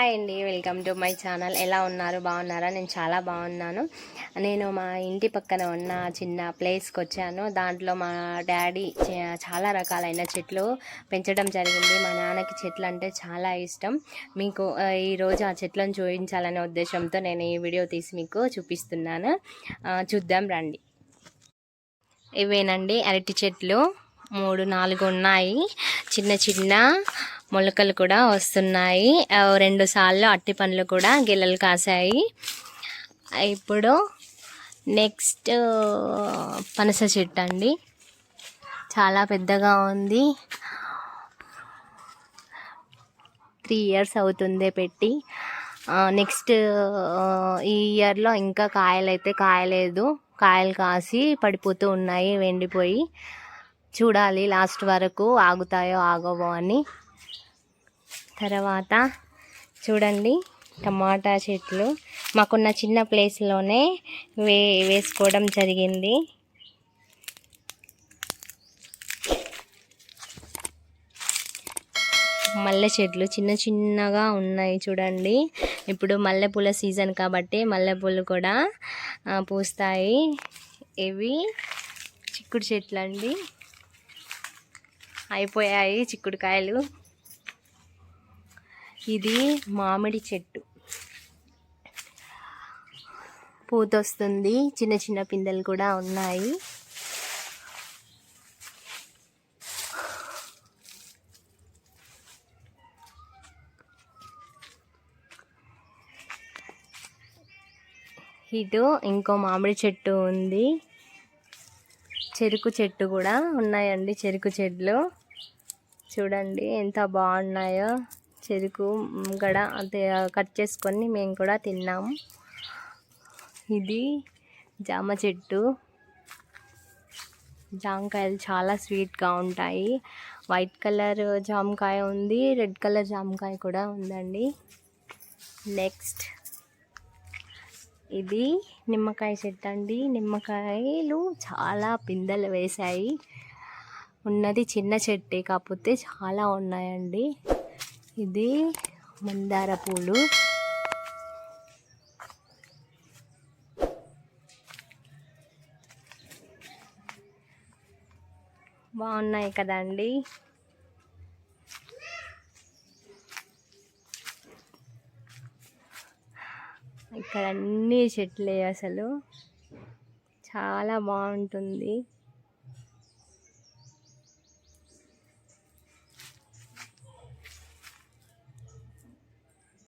Hi అండి, welcome to my channel. ఎలా ఉన్నారు? బాగున్నారా? నేను చాలా బాగున్నాను. నేను మా ఇంటి పక్కన ఉన్న చిన్న ప్లేస్కి వచ్చాను. దాంట్లో మా డాడీ చాలా రకాలైన చెట్లు పెంచడం జరిగింది. మా నాన్నకి చెట్లు అంటే చాలా ఇష్టం. మీకు ఈరోజు ఆ చెట్లను చూపించాలనే ఉద్దేశంతో నేను ఈ వీడియో తీసి మీకు చూపిస్తున్నాను. చూద్దాం రండి. ఇవేనండి అరటి చెట్లు 3-4 ఉన్నాయి. చిన్న చిన్న మొలకలు కూడా వస్తున్నాయి. 2 సార్లు అట్టి పండ్లు కూడా గిల్లలు కాసాయి. ఇప్పుడు నెక్స్ట్ పనస చెట్టు అండి, చాలా పెద్దగా ఉంది. 3 ఇయర్స్ అవుతుంది పెట్టి. నెక్స్ట్ ఈ ఇయర్లో ఇంకా కాయలైతే కాయలేదు. కాయలు కాసి పడిపోతూ ఉన్నాయి, వెండిపోయి. చూడాలి లాస్ట్ వరకు ఆగుతాయో ఆగవో అని. తర్వాత చూడండి టమాటా చెట్లు మాకున్న చిన్న ప్లేస్లోనే వేసుకోవడం జరిగింది. మల్లె చెట్లు చిన్న చిన్నగా ఉన్నాయి చూడండి. ఇప్పుడు మల్లెపూల సీజన్ కాబట్టి మల్లెపూలు కూడా పూస్తాయి. ఇవి చిక్కుడు చెట్లు అండి, అయిపోయాయి చిక్కుడుకాయలు. ఇది మామిడి చెట్టు, పూతొస్తుంది. చిన్న చిన్న పిందెలు కూడా ఉన్నాయి. ఇటు ఇంకో మామిడి చెట్టు ఉంది. చెరుకు చెట్టు కూడా ఉన్నాయండి. చెరుకు చెట్లు చూడండి ఎంత బాగున్నాయో. చెరుకు గడ కట్ చేసుకొని మేము కూడా తిన్నాము. ఇది జామ చెట్టు, జామకాయలు చాలా స్వీట్గా ఉంటాయి. వైట్ కలర్ జామకాయ ఉంది, రెడ్ కలర్ జామకాయ కూడా ఉందండి. నెక్స్ట్ ఇది నిమ్మకాయ చెట్టు అండి. నిమ్మకాయలు చాలా పిందెలు వేశాయి. ఉన్నది చిన్న చెట్టే కాకపోతే చాలా ఉన్నాయండి. ఇది మందార పూలు, బాగున్నాయి కదండి. ఇక్కడ అన్ని చెట్లే, అసలు చాలా బాగుంటుంది.